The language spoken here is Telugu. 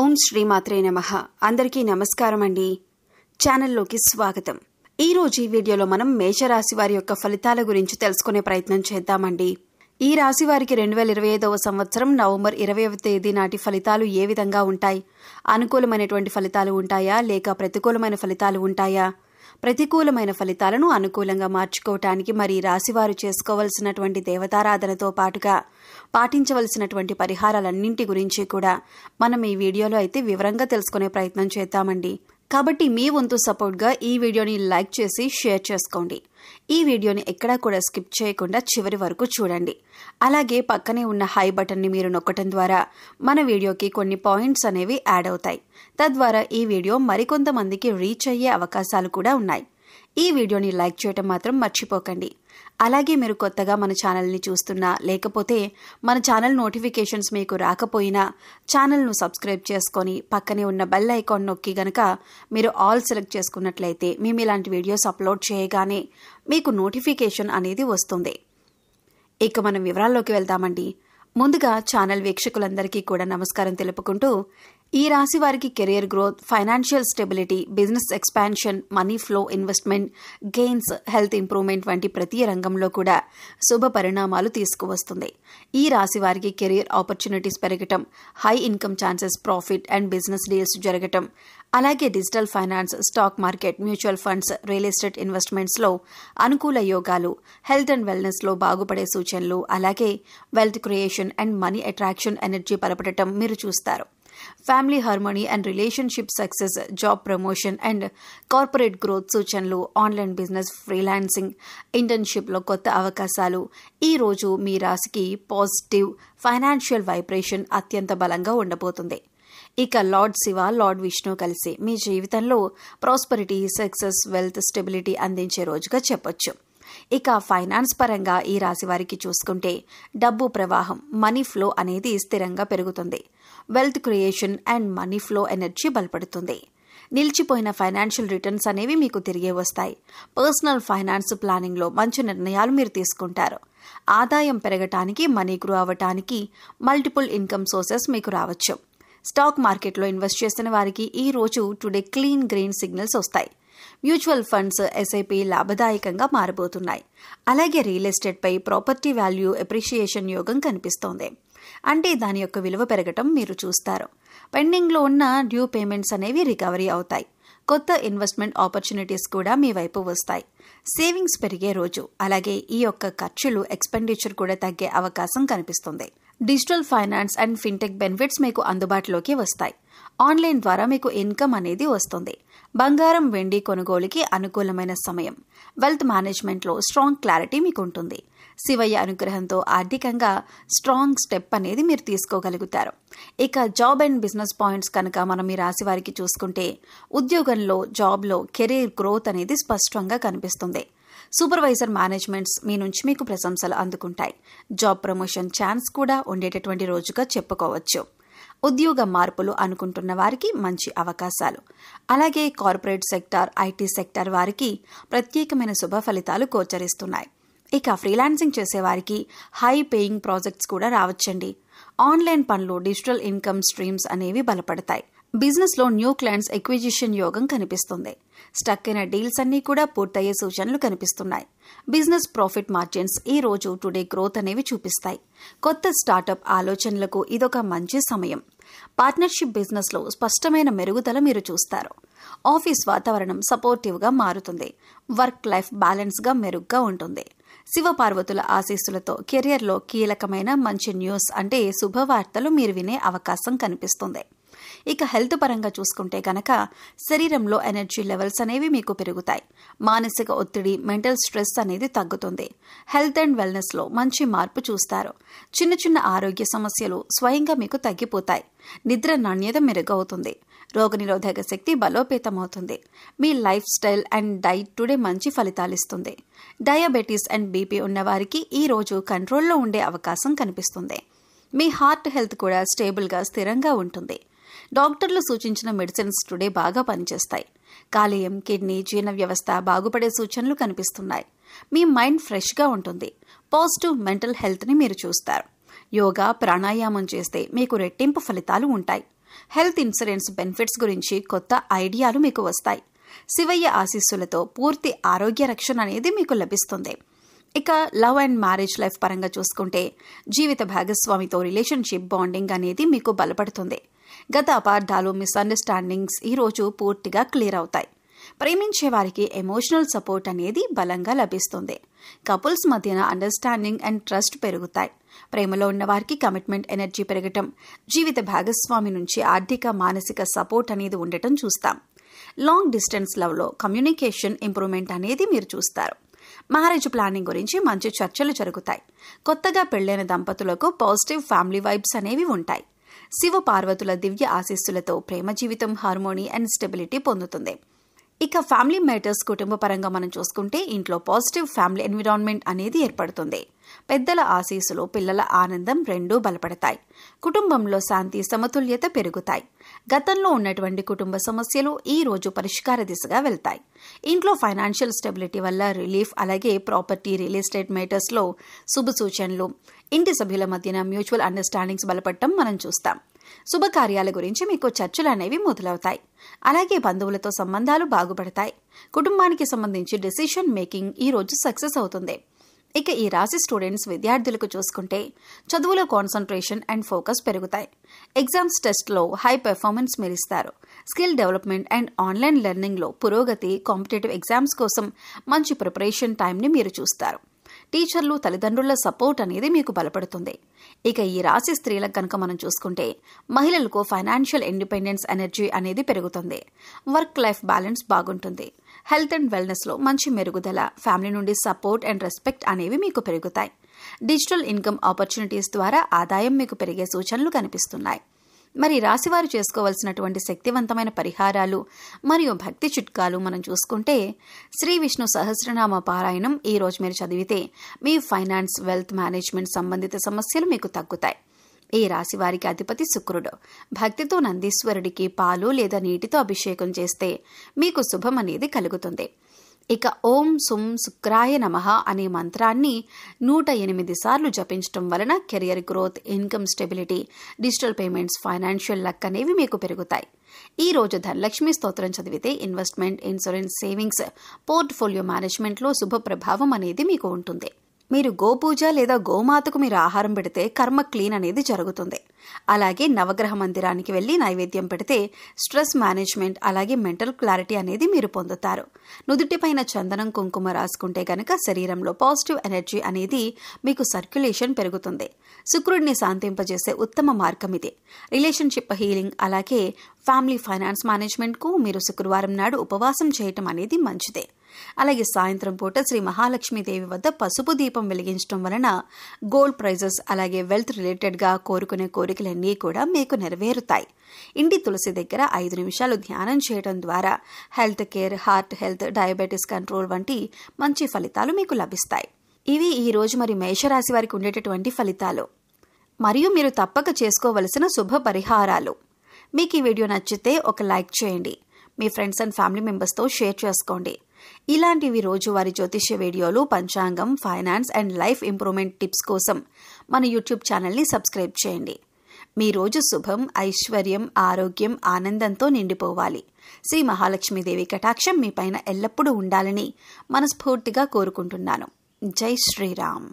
ఓం శ్రీమాత్రే నమః. అందరికీ నమస్కారం అండి. ఛానల్లోకి స్వాగతం. ఈ రోజు ఈ వీడియోలో మనం మేషరాశి వారి యొక్క ఫలితాల గురించి తెలుసుకునే ప్రయత్నం చేద్దామండి. ఈ రాశి వారికి 2025వ సంవత్సరం నవంబర్ 20వ తేదీ నాటి ఫలితాలు ఏ విధంగా ఉంటాయి? అనుకూలమైనటువంటి ఫలితాలు ఉంటాయా లేక ప్రతికూలమైన ఫలితాలు ఉంటాయా? ప్రతికూలమైన ఫలితాలను అనుకూలంగా మార్చుకోవటానికి మరి రాశివారు చేసుకోవలసినటువంటి దేవతారాధనతో పాటుగా పాటించవలసినటువంటి పరిహారాలన్నింటి గురించి కూడా మనం ఈ వీడియోలో అయితే వివరంగా తెలుసుకునే ప్రయత్నం చేద్దామండి. కాబట్టి మీ వంతు సపోర్ట్గా ఈ వీడియోని లైక్ చేసి షేర్ చేసుకోండి. ఈ వీడియోని ఎక్కడా కూడా స్కిప్ చేయకుండా చివరి వరకు చూడండి. అలాగే పక్కనే ఉన్న హై బటన్ని మీరు నొక్కటం ద్వారా మన వీడియోకి కొన్ని పాయింట్స్ అనేవి యాడ్ అవుతాయి. తద్వారా ఈ వీడియో మరికొంతమందికి రీచ్ అయ్యే అవకాశాలు కూడా ఉన్నాయి. ఈ వీడియోని లైక్ చేయటం మాత్రం మర్చిపోకండి. అలాగే మీరు కొత్తగా మన ఛానల్ని చూస్తున్నా లేకపోతే మన ఛానల్ నోటిఫికేషన్స్ మీకు రాకపోయినా ఛానల్ను సబ్స్క్రైబ్ చేసుకొని పక్కనే ఉన్న బెల్ ఐకాన్ నొక్కి గనక మీరు ఆల్ సెలెక్ట్ చేసుకున్నట్లయితే మేము ఇలాంటి వీడియోస్ అప్లోడ్ చేయగానే మీకు నోటిఫికేషన్ అనేది వస్తుంది. ఇక మనం వివరాల్లోకి వెళ్దామండి. ముందుగా ఛానల్ వీక్షకులందరికీ కూడా నమస్కారం తెలుపుకుంటూ, ఈ రాశి వారికి career growth, financial stability, business expansion, money flow, investment gains, health improvement వంటి ప్రతి రంగంలో కూడా శుభ పరిణామాలు తీసుకువస్తుంది. ఈ రాశి వారికి కెరియర్ ఆపర్చునిటీస్ పెరగటం, high income chances, profit and business deals జరగటం, అలాగే digital finance, stock market, mutual funds, real estate ఇన్వెస్ట్మెంట్స్లో అనుకూల యోగాలు, హెల్త్ అండ్ వెల్నెస్లో బాగుపడే సూచనలు, అలాగే wealth creation and money attraction energy బలపడటం మీరు చూస్తారు. Family harmony and relationship success, job promotion and corporate growth సూచనలు, ఆన్లైన్ బిజినెస్, ఫ్రీలాన్సింగ్, ఇంటర్న్షిప్లో కొత్త అవకాశాలు. ఈ రోజు మీ రాశికి పాజిటివ్ ఫైనాన్షియల్ వైబ్రేషన్ అత్యంత బలంగా ఉండబోతుంది. ఇక లార్డ్ శివ, లార్డ్ విష్ణు కలిసి మీ జీవితంలో ప్రాస్పరిటీ, సక్సెస్, వెల్త్, స్టెబిలిటీ అందించే రోజుగా చెప్పొచ్చు. ఇక ఫైనాన్స్ పరంగా ఈ రాశి వారికి చూసుకుంటే డబ్బు ప్రవాహం, మనీ ఫ్లో అనేది స్థిరంగా పెరుగుతుంది. Wealth creation and money flow energy బలపడుతుంది. నిలిచిపోయిన ఫైనాన్షియల్ రిటర్న్స్ అనేవి మీకు తిరిగే వస్తాయి. పర్సనల్ ఫైనాన్స్ ప్లానింగ్లో మంచి నిర్ణయాలు మీరు తీసుకుంటారు. ఆదాయం పెరగటానికి, మనీ గ్రో అవ్వటానికి మల్టిపుల్ ఇన్కమ్ సోర్సెస్ మీకు రావచ్చు. స్టాక్ మార్కెట్లో ఇన్వెస్ట్ చేసిన వారికి ఈ రోజు టుడే క్లీన్ గ్రీన్ సిగ్నల్స్ వస్తాయి. మ్యూచువల్ ఫండ్స్, ఎస్ఐపి లాభదాయకంగా మారబోతున్నాయి. అలాగే రియల్ ఎస్టేట్పై ప్రాపర్టీ వాల్యూ ఎప్రిషియేషన్ యోగం కనిపిస్తోంది. అంటే దాని యొక్క విలువ పెరగటం మీరు చూస్తారు. పెండింగ్లో ఉన్న డ్యూ పేమెంట్స్ అనేవి రికవరీ అవుతాయి. కొత్త ఇన్వెస్ట్మెంట్ ఆపర్చునిటీస్ కూడా మీ వైపు వస్తాయి. సేవింగ్స్ పెరిగే రోజు. అలాగే ఈ యొక్క ఖర్చులు, ఎక్స్పెండిచర్ కూడా తగ్గే అవకాశం కనిపిస్తుంది. Digital finance and fintech benefits మీకు అందుబాటులోకి వస్తాయి. ఆన్లైన్ ద్వారా మీకు ఇన్కమ్ అనేది వస్తుంది. బంగారం, వెండి కొనుగోలుకి అనుకూలమైన సమయం. వెల్త్ మేనేజ్మెంట్లో స్ట్రాంగ్ క్లారిటీ మీకు ఉంటుంది. శివయ్య అనుగ్రహంతో ఆర్థికంగా స్ట్రాంగ్ స్టెప్ అనేది మీరు తీసుకోగలుగుతారు. ఇక జాబ్ అండ్ బిజినెస్ పాయింట్స్ కనుక మనం ఈ రాశి వారికి చూసుకుంటే, ఉద్యోగంలో, జాబ్లో కెరీర్ గ్రోత్ అనేది స్పష్టంగా కనిపిస్తుంది. సూపర్వైజర్ మేనేజ్మెంట్స్ మీ నుంచి మీకు ప్రశంసలు అందుకుంటాయి. జాబ్ ప్రమోషన్ ఛాన్స్ కూడా ఉండేటటువంటి రోజుగా చెప్పుకోవచ్చు. ఉద్యోగ మార్పులు అనుకుంటున్న వారికి మంచి అవకాశాలు. అలాగే కార్పొరేట్ సెక్టార్, ఐటీ సెక్టార్ వారికి ప్రత్యేకమైన శుభ ఫలితాలు గోచరిస్తున్నాయి. ఇక ఫ్రీలాన్సింగ్ చేసేవారికి హై పేయింగ్ ప్రాజెక్ట్స్ కూడా రావచ్చండి. ఆన్లైన్ పనులు, డిజిటల్ ఇన్కమ్ స్ట్రీమ్స్ అనేవి బలపడతాయి. బిజినెస్లో న్యూ క్లయింట్స్ ఎక్విజిషన్ యోగం కనిపిస్తుంది. స్టక్ అయిన డీల్స్ అన్నీ కూడా పూర్తయ్యే సూచనలు కనిపిస్తున్నాయి. బిజినెస్ ప్రాఫిట్ మార్జిన్స్ ఈ రోజు టుడే గ్రోత్ అనేవి చూపిస్తాయి. కొత్త స్టార్టప్ ఆలోచనలకు ఇదొక మంచి సమయం. పార్ట్నర్షిప్ బిజినెస్లో స్పష్టమైన మెరుగుదల మీరు చూస్తారు. ఆఫీస్ వాతావరణం సపోర్టివ్గా మారుతుంది. వర్క్ లైఫ్ బ్యాలెన్స్గా మెరుగ్గా ఉంటుంది. శివపార్వతుల ఆశీస్సులతో కెరియర్లో కీలకమైన మంచి న్యూస్ అంటే శుభవార్తలు మీరు వినే అవకాశం కనిపిస్తుంది. ఇక హెల్త్ పరంగా చూసుకుంటే గనక శరీరంలో ఎనర్జీ లెవెల్స్ అనేవి మీకు పెరుగుతాయి. మానసిక ఒత్తిడి, మెంటల్ స్ట్రెస్ అనేది తగ్గుతుంది. హెల్త్ అండ్ వెల్నెస్లో మంచి మార్పు చూస్తారు. చిన్న చిన్న ఆరోగ్య సమస్యలు స్వయంగా మీకు తగ్గిపోతాయి. నిద్ర నాణ్యత మెరుగవుతుంది. రోగనిరోధక శక్తి బలోపేతమవుతుంది. మీ lifestyle and diet today మంచి ఫలితాలిస్తుంది. డయాబెటీస్ అండ్ బీపీ ఉన్నవారికి ఈ రోజు కంట్రోల్లో ఉండే అవకాశం కనిపిస్తుంది. మీ హార్ట్ హెల్త్ కూడా స్టేబుల్గా, స్థిరంగా ఉంటుంది. డాక్టర్లు సూచించిన మెడిసిన్స్ టుడే బాగా పనిచేస్తాయి. కాలేయం, కిడ్నీ, జీర్ణ వ్యవస్థ బాగుపడే సూచనలు కనిపిస్తున్నాయి. మీ మైండ్ ఫ్రెష్గా ఉంటుంది. పాజిటివ్ మెంటల్ హెల్త్ని మీరు చూస్తారు. యోగా, ప్రాణాయామం చేస్తే మీకు రెట్టింపు ఫలితాలు ఉంటాయి. హెల్త్ ఇన్సూరెన్స్ బెనిఫిట్స్ గురించి కొత్త ఐడియాలు మీకు వస్తాయి. శివయ్య ఆశీస్సులతో పూర్తి ఆరోగ్య రక్షణ అనేది మీకు లభిస్తుంది. ఇక లవ్ అండ్ మ్యారేజ్ లైఫ్ పరంగా చూసుకుంటే జీవిత భాగస్వామితో రిలేషన్షిప్ బాండింగ్ అనేది మీకు బలపడుతుంది. గత అపార్థాలు, మిస్అండర్స్టాండింగ్స్ ఈరోజు పూర్తిగా క్లియర్ అవుతాయి. ప్రేమించే వారికి ఎమోషనల్ సపోర్ట్ అనేది బలంగా లభిస్తుంది. కపుల్స్ మధ్యన అండర్స్టాండింగ్ అండ్ ట్రస్ట్ పెరుగుతాయి. ప్రేమలో ఉన్న వారికి కమిట్మెంట్ ఎనర్జీ పెరగటం, జీవిత భాగస్వామి నుంచి ఆర్థిక, మానసిక సపోర్ట్ అనేది ఉండటం చూస్తాం. లాంగ్ డిస్టెన్స్ లవ్లో కమ్యూనికేషన్ ఇంప్రూవ్మెంట్ అనేది మీరు చూస్తారు. మ్యారేజ్ ప్లానింగ్ గురించి మంచి చర్చలు జరుగుతాయి. కొత్తగా పెళ్లైన దంపతులకు పాజిటివ్ ఫ్యామిలీ వైబ్స్ అనేవి ఉంటాయి. శివ పార్వతుల దివ్య ఆశీస్సులతో ప్రేమ జీవితం హార్మోనీ అండ్ స్టెబిలిటీ పొందుతుంది. ఇక ఫ్యామిలీ మ్యాటర్స్ కుటుంబ పరంగా మనం చూసుకుంటే ఇంట్లో పాజిటివ్ ఫ్యామిలీ ఎన్విరాన్మెంట్ అనేది ఏర్పడుతుంది. పెద్దల ఆశీస్సులు, పిల్లల ఆనందం రెండూ బలపడతాయి. కుటుంబంలో శాంతి, సమతుల్యత పెరుగుతాయి. గతంలో ఉన్నటువంటి కుటుంబ సమస్యలు ఈ రోజు పరిష్కార దిశగా వెళ్తాయి. ఇంట్లో ఫైనాన్షియల్ స్టెబిలిటీ వల్ల రిలీఫ్, అలాగే ప్రాపర్టీ, రియల్ ఎస్టేట్ మ్యాటర్స్లో శుభ సూచనలు, ఇంటి సభ్యుల మధ్యన మ్యూచువల్ అండర్స్టాండింగ్స్ బలపడటం మనం చూస్తాం. శుభకార్యాల గురించి మీకు చర్చలు అనేవి మొదలవుతాయి. అలాగే బంధువులతో సంబంధాలు బాగుపడతాయి. కుటుంబానికి సంబంధించి డెసిషన్ మేకింగ్ ఈ రోజు సక్సెస్ అవుతుంది. ఇక ఈ రాశి స్టూడెంట్స్, విద్యార్థులకు చూసుకుంటే చదువులో కాన్సంట్రేషన్ అండ్ ఫోకస్ పెరుగుతాయి. ఎగ్జామ్స్, టెస్ట్లో హై పెర్ఫార్మెన్స్ మీరిస్తారు. స్కిల్ డెవలప్మెంట్ అండ్ ఆన్లైన్ లెర్నింగ్లో పురోగతి, కాంపిటేటివ్ ఎగ్జామ్స్ కోసం మంచి ప్రిపరేషన్ టైంని మీరు చూస్తారు. టీచర్లు, తల్లిదండ్రుల సపోర్ట్ అనేది మీకు బలపడుతుంది. ఇక ఈ రాశి స్త్రీలకు కనుక మనం చూసుకుంటే మహిళలకు ఫైనాన్షియల్ ఇండిపెండెన్స్ ఎనర్జీ అనేది పెరుగుతుంది. వర్క్ లైఫ్ బ్యాలెన్స్ బాగుంటుంది. హెల్త్ అండ్ వెల్నెస్లో మంచి మెరుగుదల, ఫ్యామిలీ నుండి సపోర్ట్ అండ్ రెస్పెక్ట్ అనేవి మీకు పెరుగుతాయి. డిజిటల్ ఇన్కమ్ ఆపర్చునిటీస్ ద్వారా ఆదాయం మీకు పెరిగే సూచనలు కనిపిస్తున్నాయి. మరి రాశివారు చేసుకోవాల్సినటువంటి శక్తివంతమైన పరిహారాలు మరియు భక్తి చిట్కాలు మనం చూసుకుంటే శ్రీ విష్ణు సహస్రనామ పారాయణం ఈ రోజు మీరు చదివితే మీ ఫైనాన్స్, వెల్త్ మేనేజ్మెంట్ సంబంధిత సమస్యలు మీకు తగ్గుతాయి. ఈ రాశి వారికి అధిపతి శుక్రుడు. భక్తితో నందీశ్వరుడికి పాలు లేదా నీటితో అభిషేకం చేస్తే మీకు శుభం అనేది కలుగుతుంది. ఇక ఓం సుం శుక్రాయ నమః అనే మంత్రాన్ని 108 సార్లు జపించడం వలన career growth, income stability, digital payments, financial luck అనేవి మీకు పెరుగుతాయి. ఈ రోజు ధనలక్ష్మి స్తోత్రం చదివితే ఇన్వెస్ట్మెంట్, ఇన్సూరెన్స్, సేవింగ్స్, పోర్ట్ఫోలియో మేనేజ్మెంట్లో శుభ ప్రభావం అనేది మీకు ఉంటుంది. మీరు గోపూజ లేదా గోమాతకు మీరు ఆహారం పెడితే కర్మ క్లీన్ అనేది జరుగుతుంది. అలాగే నవగ్రహ మందిరానికి వెళ్లి నైవేద్యం పెడితే స్ట్రెస్ మేనేజ్మెంట్, అలాగే మెంటల్ క్లారిటీ అనేది మీరు పొందుతారు. నుదుటిపైన చందనం, కుంకుమ రాసుకుంటే కనుక శరీరంలో పాజిటివ్ ఎనర్జీ అనేది మీకు సర్క్యులేషన్ పెరుగుతుంది. శుక్రుడిని శాంతింపజేసే ఉత్తమ మార్గం ఇది. రిలేషన్షిప్ హీలింగ్, అలాగే ఫ్యామిలీ ఫైనాన్స్ మేనేజ్మెంట్కు మీరు శుక్రవారం నాడు ఉపవాసం చేయటం అనేది మంచిదే. అలాగే సాయంత్రం పూట శ్రీ మహాలక్ష్మీదేవి వద్ద పసుపు దీపం వెలిగించడం వలన గోల్డ్ ప్రైజెస్, అలాగే వెల్త్ రిలేటెడ్గా కోరుకునే కోరికలన్నీ కూడా మీకు నెరవేరుతాయి. ఇంటి తులసి దగ్గర 5 నిమిషాలు ధ్యానం చేయడం ద్వారా health care, heart health, diabetes control వంటి మంచి ఫలితాలు మీకు లభిస్తాయి. ఇవి ఈ రోజు మరి మేషరాశి వారికి ఉండేటటువంటి ఫలితాలు. మరియు మీరు తప్పక చేసుకోవలసిన శుభ పరిహారాలు. మీకు ఈ వీడియో నచ్చితే ఒక లైక్ చేయండి. మీ ఫ్రెండ్స్ అండ్ ఫ్యామిలీ మెంబర్స్తో షేర్ చేసుకోండి. ఇలాంటివి రోజువారీ జ్యోతిష్య వీడియోలు, పంచాంగం, finance and life improvement tips కోసం మన యూట్యూబ్ ఛానల్ని సబ్స్క్రైబ్ చేయండి. మీ రోజు శుభం, ఐశ్వర్యం, ఆరోగ్యం, ఆనందంతో నిండిపోవాలి. శ్రీ మహాలక్ష్మీదేవి కటాక్షం మీ పైన ఎల్లప్పుడూ ఉండాలని మనస్ఫూర్తిగా కోరుకుంటున్నాను. జై శ్రీరామ్.